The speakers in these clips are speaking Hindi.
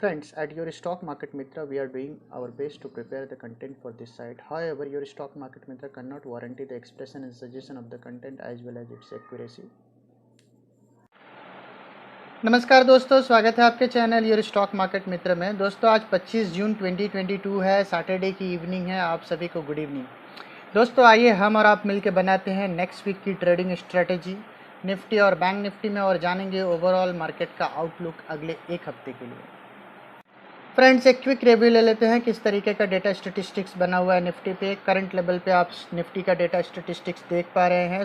Friends, at your Stock Market Mitra, we are doing our best to prepare the content for this site. However, your Stock Market Mitra cannot guarantee the expression and suggestion of the content as well as its accuracy. नमस्कार दोस्तों, स्वागत है आपके चैनल योर स्टॉक मार्केट मित्र में। दोस्तों आज 25 जून 2022 है, सैटरडे की इवनिंग है। आप सभी को गुड इवनिंग। दोस्तों आइए हम और आप मिलकर बनाते हैं नेक्स्ट वीक की ट्रेडिंग स्ट्रेटेजी निफ्टी और बैंक निफ्टी में और जानेंगे ओवरऑल मार्केट का आउटलुक अगले एक हफ्ते के लिए। फ्रेंड्स एक क्विक रिव्यू ले लेते हैं किस तरीके का डेटा स्टेटिस्टिक्स बना हुआ है निफ्टी पे। करंट लेवल पे आप निफ्टी का डेटा स्टेटिस्टिक्स देख पा रहे हैं।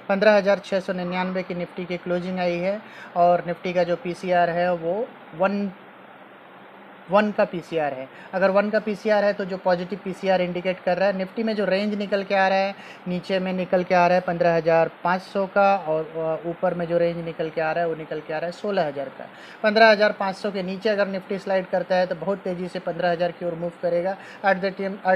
15,699 की निफ्टी की क्लोजिंग आई है और निफ्टी का जो पीसीआर है वो 1 का पीसीआर है। अगर 1 का पीसीआर है तो जो पॉजिटिव पीसीआर इंडिकेट कर रहा है। निफ्टी में जो रेंज निकल के आ रहा है, नीचे में निकल के आ रहा है 15,500 का और ऊपर में जो रेंज निकल के आ रहा है वो निकल के आ रहा है 16,000 का। 15,500 के नीचे अगर निफ्टी स्लाइड करता है तो बहुत तेज़ी से 15,000 की ओर मूव करेगा। एट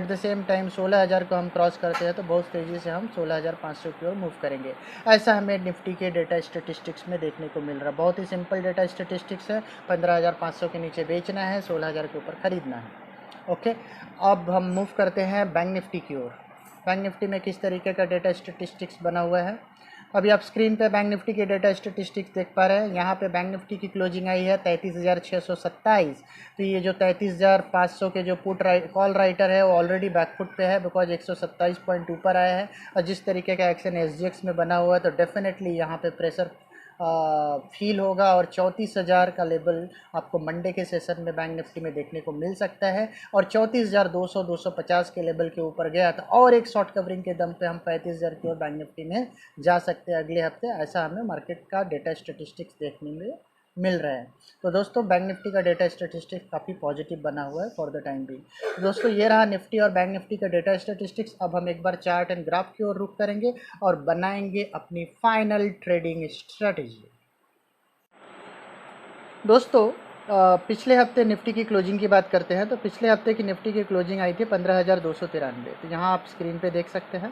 द सेम टाइम 16,000 को हम क्रॉस करते हैं तो बहुत तेज़ी से हम 16,500 की ओर मूव करेंगे। ऐसा हमें निफ्टी के डेटा स्टेटिस्टिक्स में देखने को मिल रहा है। बहुत ही सिंपल डेटा स्टेटिस्टिक्स है। 15,500 के नीचे बेचना है, 16,000 के ऊपर खरीदना है। ओके, अब हम मूव करते हैं बैंक निफ्टी की ओर। बैंक निफ्टी में किस तरीके का डेटा स्टेटिस्टिक्स बना हुआ है अभी आप स्क्रीन पे बैंक निफ्टी के डेटा स्टेटिस्टिक्स देख पा रहे हैं। यहाँ पे बैंक निफ्टी की क्लोजिंग आई है 33,627। तो ये जो 33,500 के जो कॉल राइटर है वो ऑलरेडी बैकफुट पे है, बिकॉज 127 पॉइंट ऊपर आया है। और जिस तरीके का एक्शन एसजीएक्स में बना हुआ है तो डेफिनेटली यहाँ पे प्रेशर फील होगा और 34,000 का लेवल आपको मंडे के सेशन में बैंक निफ्टी में देखने को मिल सकता है। और 34,200 250 के लेवल के ऊपर गया तो और एक शॉर्ट कवरिंग के दम पे हम 35,000 की ओर बैंक निफ्टी में जा सकते हैं अगले हफ्ते। ऐसा हमें मार्केट का डेटा स्टेटिस्टिक्स देखने में मिल रहा है। तो दोस्तों बैंक निफ्टी का डेटा स्टेटिस्टिक्स काफ़ी पॉजिटिव बना हुआ है फॉर द टाइम भी। दोस्तों ये रहा निफ्टी और बैंक निफ्टी का डेटा स्टेटिस्टिक्स। अब हम एक बार चार्ट एंड ग्राफ की ओर रुख करेंगे और बनाएंगे अपनी फाइनल ट्रेडिंग स्ट्रेटेजी। दोस्तों पिछले हफ्ते निफ्टी की क्लोजिंग की बात करते हैं तो पिछले हफ्ते की निफ्टी की क्लोजिंग आई थी 15,293। तो यहाँ आप स्क्रीन पे देख सकते हैं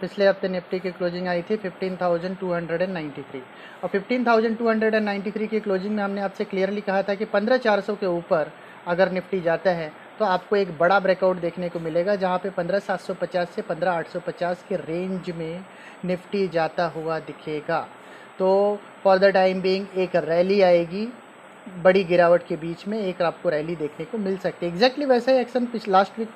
पिछले हफ्ते निफ्टी की क्लोजिंग आई थी 15,293 और 15,293 की क्लोजिंग में हमने आपसे क्लियरली कहा था कि 15,400 के ऊपर अगर निफ्टी जाता है तो आपको एक बड़ा ब्रेकआउट देखने को मिलेगा, जहाँ पे 15,750 से 15,850 के रेंज में निफ्टी जाता हुआ दिखेगा। तो फॉर द टाइम बीइंग एक रैली आएगी, बड़ी गिरावट के बीच में एक आपको रैली देखने को मिल सकती है। एग्जैक्टली वैसा ही एक्शन लास्ट वीक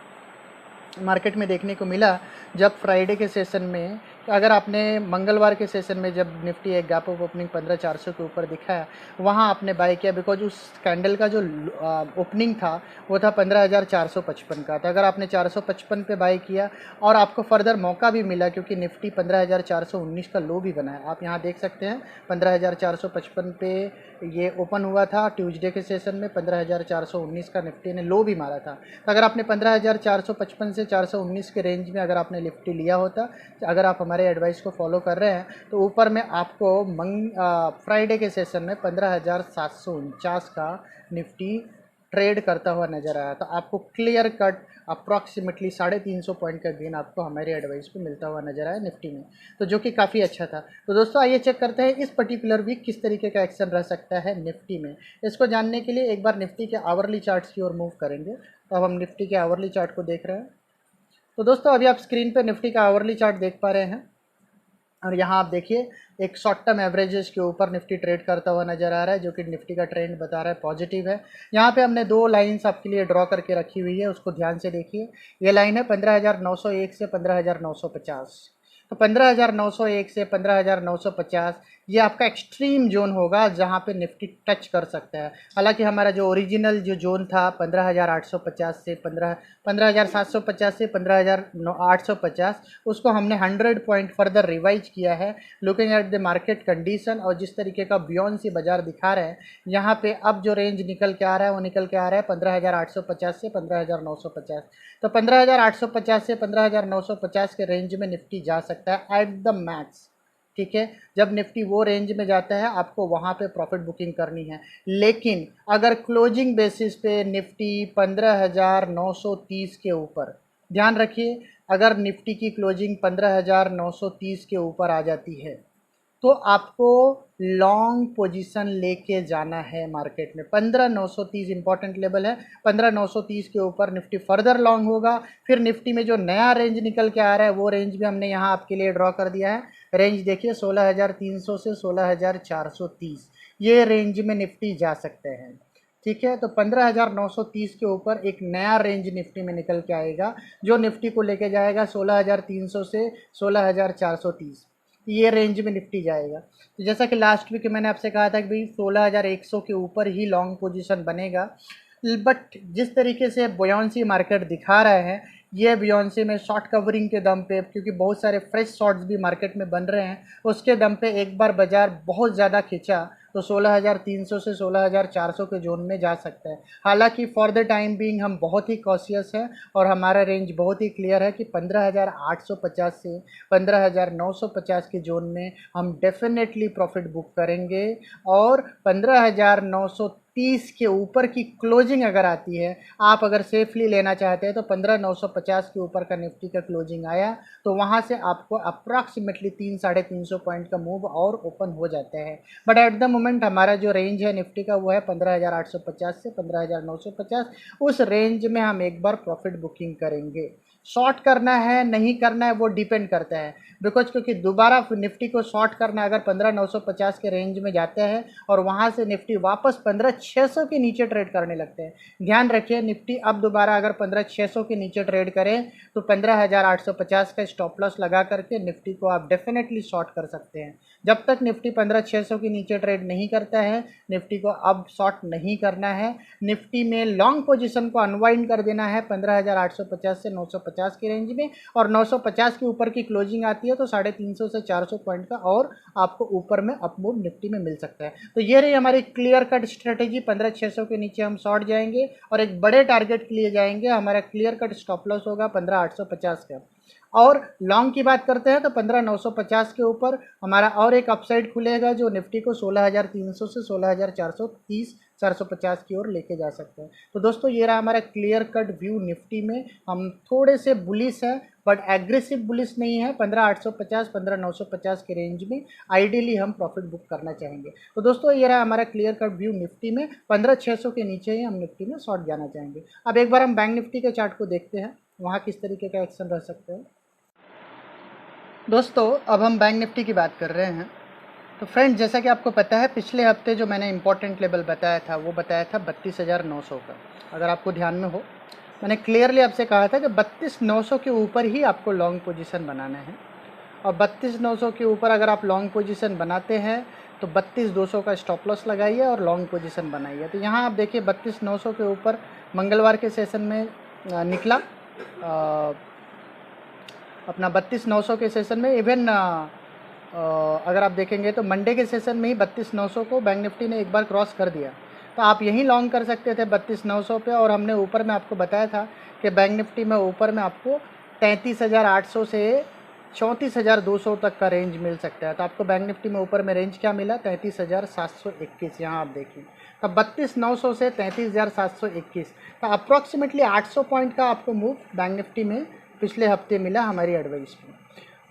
मार्केट में देखने को मिला जब फ्राइडे के सेशन में। अगर आपने मंगलवार के सेशन में जब निफ्टी एक गैप ऑफ ओपनिंग 15,400 के ऊपर दिखाया, वहाँ आपने बाय किया, बिकॉज उस कैंडल का जो ओपनिंग था वो था 15,455 का। तो अगर आपने 455 पे बाय किया और आपको फर्दर मौका भी मिला क्योंकि निफ्टी 15,419 का लो भी बना है। आप यहाँ देख सकते हैं 15,455 पे ये ओपन हुआ था ट्यूसडे के सेशन में। 15,419 का निफ्टी ने लो भी मारा था। तो अगर आपने 15,455 से 419 के रेंज में अगर आपने निफ्टी लिया होता, अगर आप हमारे एडवाइस को फॉलो कर रहे हैं तो ऊपर में आपको फ्राइडे के सेशन में 15,749 का निफ्टी ट्रेड करता हुआ नज़र आया। तो आपको क्लियर कट अप्रॉक्सीमेटली 350 पॉइंट का गेन आपको हमारे एडवाइस पे मिलता हुआ नजर आया निफ्टी में, तो जो कि काफ़ी अच्छा था। तो दोस्तों आइए चेक करते हैं इस पर्टिकुलर वीक किस तरीके का एक्शन रह सकता है निफ्टी में। इसको जानने के लिए एक बार निफ्टी के आवरली चार्ट्स की ओर मूव करेंगे। तो अब हम निफ्टी के आवरली चार्ट को देख रहे हैं। तो दोस्तों अभी आप स्क्रीन पर निफ्टी का आवरली चार्ट देख पा रहे हैं और यहाँ आप देखिए एक शॉर्ट टर्म एवरेजेस के ऊपर निफ्टी ट्रेड करता हुआ नजर आ रहा है, जो कि निफ्टी का ट्रेंड बता रहा है पॉजिटिव है। यहाँ पे हमने दो लाइंस आपके लिए ड्रॉ करके रखी हुई है, उसको ध्यान से देखिए। ये लाइन है 15,901 से 15,950। तो 15,901 से 15,950 ये आपका एक्सट्रीम जोन होगा जहाँ पे निफ्टी टच कर सकता है। हालांकि हमारा जो ओरिजिनल जो जोन था 15,850 से 15,750 से 15,850, उसको हमने 100 पॉइंट फर्दर रिवाइज किया है looking at the market condition. और जिस तरीके का बियॉन्सी बाजार दिखा रहे हैं यहाँ पे अब जो रेंज निकल के आ रहा है वो निकल के आ रहा है 15,850 से 15,950। तो 15,850 से 15,950 के रेंज में निफ्टी जा सकता है एट द मैक्स। ठीक है, जब निफ्टी वो रेंज में जाता है आपको वहाँ पे प्रॉफिट बुकिंग करनी है। लेकिन अगर क्लोजिंग बेसिस पे निफ्टी 15,930 के ऊपर, ध्यान रखिए, अगर निफ्टी की क्लोजिंग 15,930 के ऊपर आ जाती है तो आपको लॉन्ग पोजीशन लेके जाना है मार्केट में। 15,930 इंपॉर्टेंट लेवल है, 15,930 के ऊपर निफ्टी फर्दर लॉन्ग होगा। फिर निफ्टी में जो नया रेंज निकल के आ रहा है वो रेंज भी हमने यहाँ आपके लिए ड्रॉ कर दिया है। रेंज देखिए 16,300 से 16,430, ये रेंज में निफ्टी जा सकते हैं। ठीक है, तो 15,930 के ऊपर एक नया रेंज निफ्टी में निकल के आएगा जो निफ्टी को लेके जाएगा 16,300 से 16,430, ये रेंज में निफ्टी जाएगा। तो जैसा कि लास्ट वीक मैंने आपसे कहा था कि भाई 16,100 के ऊपर ही लॉन्ग पोजीशन बनेगा, बट जिस तरीके से बुयांसी मार्केट दिखा रहा है, ये बुयांसी में शॉर्ट कवरिंग के दम पे, क्योंकि बहुत सारे फ्रेश शॉर्ट्स भी मार्केट में बन रहे हैं, उसके दम पे एक बार बाजार बहुत ज़्यादा खिंचा तो 16,300 से 16,400 के जोन में जा सकता है। हालांकि फॉर द टाइम बीइंग हम बहुत ही कॉशियस हैं और हमारा रेंज बहुत ही क्लियर है कि 15,850 से 15,950 के जोन में हम डेफिनेटली प्रॉफिट बुक करेंगे। और 15,930 के ऊपर की क्लोजिंग अगर आती है, आप अगर सेफली लेना चाहते हैं तो 15,950 के ऊपर का निफ्टी का क्लोजिंग आया तो वहाँ से आपको अप्रॉक्सीमेटली 300-350 पॉइंट का मूव और ओपन हो जाता है। बट एट द मोमेंट हमारा जो रेंज है निफ्टी का वो है 15,850 से 15,950, उस रेंज में हम एक बार प्रॉफिट बुकिंग करेंगे। शॉर्ट करना है नहीं करना है वो डिपेंड करता है, बिकॉज क्योंकि दोबारा निफ्टी को शॉर्ट करना अगर 15,950 के रेंज में जाता है और वहाँ से निफ्टी वापस 15,600 के नीचे ट्रेड करने लगते हैं, ध्यान रखिए निफ्टी अब दोबारा अगर 15,600 के नीचे ट्रेड करें तो 15,850 का स्टॉप लॉस लगा करके निफ्टी को आप डेफिनेटली शॉर्ट कर सकते हैं। जब तक निफ्टी 15,600 के नीचे ट्रेड नहीं करता है, निफ्टी को अब शॉर्ट नहीं करना है। निफ्टी में लॉन्ग पोजीशन को अनवाइंड कर देना है 15,850 से 950 की रेंज में, और 950 के ऊपर की क्लोजिंग आती है तो 350 से 400 पॉइंट का और आपको ऊपर में अपमूव निफ्टी में मिल सकता है। तो ये रही हमारी क्लियर कट स्ट्रेटेजी, 15,600 के नीचे हम शॉर्ट जाएंगे और एक बड़े टारगेट के लिए जाएंगे। हमारा क्लियर कट स्टॉप लॉस होगा 15,850 का। और लॉन्ग की बात करते हैं तो 15,950 के ऊपर हमारा और एक अपसाइड खुलेगा जो निफ्टी को 16,300 से 16,430 450 की ओर लेके जा सकते हैं। तो दोस्तों ये रहा हमारा क्लियर कट व्यू निफ्टी में। हम थोड़े से बुलिश हैं बट एग्रेसिव बुलिश नहीं है। 15,850 15,950 के रेंज में आइडियली हम प्रॉफिट बुक करना चाहेंगे। तो दोस्तों ये रहा हमारा क्लियर कट व्यू निफ्टी में। 15,600 के नीचे ही हम निफ्टी में शॉर्ट जाना चाहेंगे। अब एक बार हम बैंक निफ्टी के चार्ट को देखते हैं, वहाँ किस तरीके का एक्शन रह सकते हैं। दोस्तों अब हम बैंक निफ्टी की बात कर रहे हैं। तो फ्रेंड्स जैसा कि आपको पता है पिछले हफ्ते जो मैंने इंपॉर्टेंट लेवल बताया था वो बताया था 32,900 का। अगर आपको ध्यान में हो, मैंने क्लियरली आपसे कहा था कि 32,900 के ऊपर ही आपको लॉन्ग पोजीशन बनाना है। और 32,900 के ऊपर अगर आप लॉन्ग पोजीशन बनाते हैं तो 32,200 का स्टॉप लॉस लगाइए और लॉन्ग पोजीशन बनाइए। तो यहाँ आप देखिए 32,900 के ऊपर मंगलवार के सेशन में निकला अपना 32,900 के सेशन में। इवन अगर आप देखेंगे तो मंडे के सेशन में ही 32,900 को बैंक निफ्टी ने एक बार क्रॉस कर दिया। तो आप यहीं लॉन्ग कर सकते थे 32,900 पे। और हमने ऊपर में आपको बताया था कि बैंक निफ्टी में ऊपर में आपको 33,800 से 34,200 तक का रेंज मिल सकता है। तो आपको बैंक निफ्टी में ऊपर में रेंज क्या मिला, 33,721। यहाँ आप देखिए तो 32,900 से 33,721, तो अप्रॉक्सीमेटली 800 पॉइंट का आपको मूव बैंक निफ्टी में पिछले हफ्ते मिला हमारी एडवाइस में।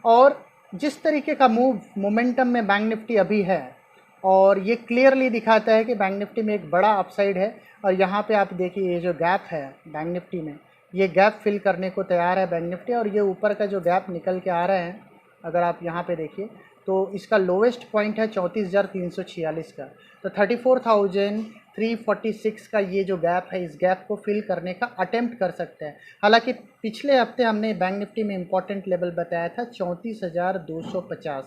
और जिस तरीके का मूव मोमेंटम में बैंक निफ्टी अभी है, और ये क्लियरली दिखाता है कि बैंक निफ्टी में एक बड़ा अपसाइड है। और यहाँ पे आप देखिए ये जो गैप है बैंक निफ्टी में, ये गैप फिल करने को तैयार है बैंक निफ्टी। और ये ऊपर का जो गैप निकल के आ रहा है, अगर आप यहाँ पे देखिए तो इसका लोवेस्ट पॉइंट है 34,346 का। तो 34,346 का ये जो गैप है, इस गैप को फिल करने का अटेम्प्ट कर सकते हैं। हालांकि पिछले हफ्ते हमने बैंक निफ्टी में इंपॉर्टेंट लेवल बताया था 34,250।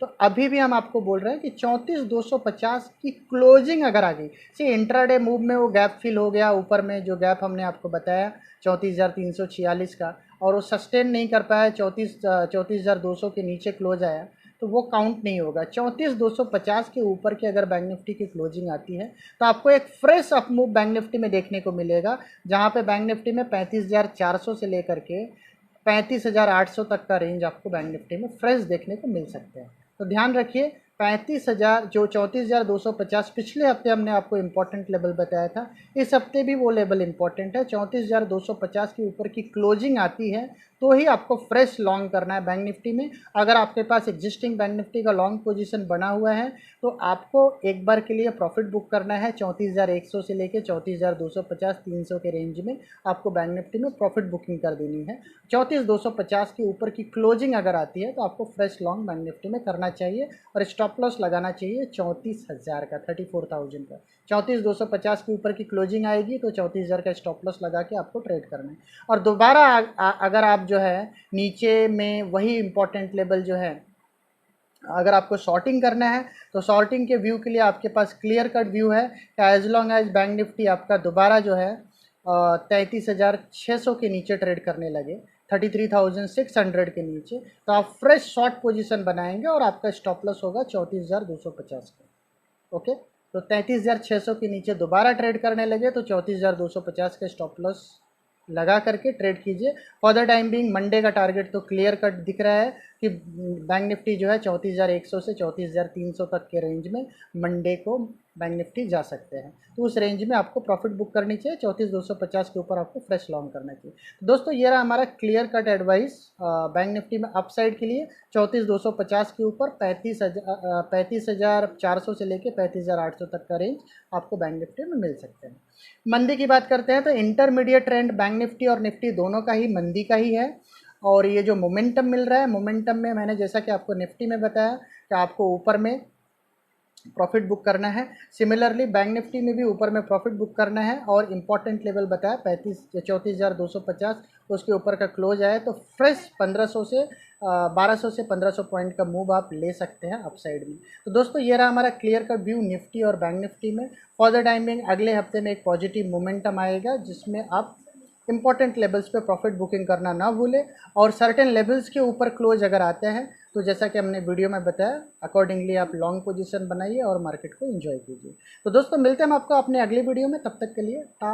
तो अभी भी हम आपको बोल रहे हैं कि 34,250 की क्लोजिंग अगर आ गई, सी इंट्राडे मूव में वो गैप फिल हो गया ऊपर में, जो गैप हमने आपको बताया 34,346 का, और वो सस्टेन नहीं कर पाया, 34,200 के नीचे क्लोज आया, तो वो काउंट नहीं होगा। 34,250 के ऊपर की अगर बैंक निफ्टी की क्लोजिंग आती है तो आपको एक fresh up move bank Nifty में देखने को मिलेगा, जहां पे बैंक निफ्टी में 35,400 से लेकर के 35,800 तक का रेंज आपको बैंक निफ्टी में फ्रेश देखने को मिल सकते हैं। तो ध्यान रखिए 35,000 जो 34,250 पिछले हफ्ते हमने आपको इम्पोर्टेंट लेवल बताया था, इस हफ्ते भी वो लेवल इम्पोर्टेंट है। 34,250 के ऊपर की क्लोजिंग आती है तो ही आपको फ्रेश लॉन्ग करना है बैंक निफ्टी में। अगर आपके पास एग्जिस्टिंग बैंक निफ्टी का लॉन्ग पोजीशन बना हुआ है तो आपको एक बार के लिए प्रॉफिट बुक करना है 34,100 से लेके 34,250 300 के रेंज में आपको बैंक निफ्टी में प्रॉफिट बुकिंग कर देनी है। 34,250 के ऊपर की क्लोजिंग अगर आती है तो आपको फ्रेश लॉन्ग बैंक निफ्टी में करना चाहिए और स्टॉप लॉस लगाना चाहिए 34,000 का, 34,000 का। 34,250 के ऊपर की क्लोजिंग आएगी तो 34,000 का स्टॉप लॉस लगा के आपको ट्रेड करना है। और दोबारा अगर आप जो है नीचे में वही इंपॉर्टेंट लेवल जो है अगर आपको शॉर्टिंग करना है तो शॉर्टिंग के व्यू के लिए आपके पास क्लियर कट व्यू है कि as long as bank Nifty आपका दोबारा जो है 33,600 के नीचे ट्रेड करने लगे, 33,600 के नीचे, तो आप फ्रेश शॉर्ट पोजीशन बनाएंगे और आपका स्टॉप लॉस होगा 34,250 का। ओके, तो 33,600 के नीचे दोबारा ट्रेड करने लगे तो 34,250 का स्टॉप लॉस लगा करके ट्रेड कीजिए। For the time being Monday का टारगेट तो क्लियर कट दिख रहा है कि बैंक निफ्टी जो है 34,100 से 34,300 तक के रेंज में मंडे को बैंक निफ्टी जा सकते हैं। तो उस रेंज में आपको प्रॉफिट बुक करनी चाहिए, 34,250 के ऊपर आपको फ्रेश लॉन्ग करना चाहिए। तो दोस्तों ये रहा हमारा clear cut advice bank Nifty में अपसाइड के लिए 34,250 के ऊपर 35,400 से लेके 35,800 तक का रेंज आपको बैंक निफ्टी में मिल सकते हैं। मंदी की बात करते हैं तो इंटरमीडिएट ट्रेंड बैंक निफ्टी और निफ्टी दोनों का ही मंदी का ही है। और ये जो मोमेंटम मिल रहा है, मोमेंटम में मैंने जैसा कि आपको निफ्टी में बताया कि आपको ऊपर में प्रॉफिट बुक करना है, सिमिलरली बैंक निफ्टी में भी ऊपर में प्रॉफिट बुक करना है। और इम्पॉर्टेंट लेवल बताया 34,250, उसके ऊपर का क्लोज आए तो फ्रेश 1200 से 1500 पॉइंट का मूव आप ले सकते हैं अपसाइड में। तो दोस्तों ये रहा हमारा क्लियर का व्यू निफ्टी और बैंक निफ्टी में। फॉर द टाइमिंग अगले हफ्ते में एक पॉजिटिव मोमेंटम आएगा जिसमें आप इंपॉर्टेंट लेवल्स पे प्रॉफिट बुकिंग करना ना भूलें और सर्टेन लेवल्स के ऊपर क्लोज अगर आते हैं तो जैसा कि हमने वीडियो में बताया अकॉर्डिंगली आप लॉन्ग पोजीशन बनाइए और मार्केट को एंजॉय कीजिए। तो दोस्तों मिलते हैं हम आपको अपने अगली वीडियो में, तब तक के लिए टा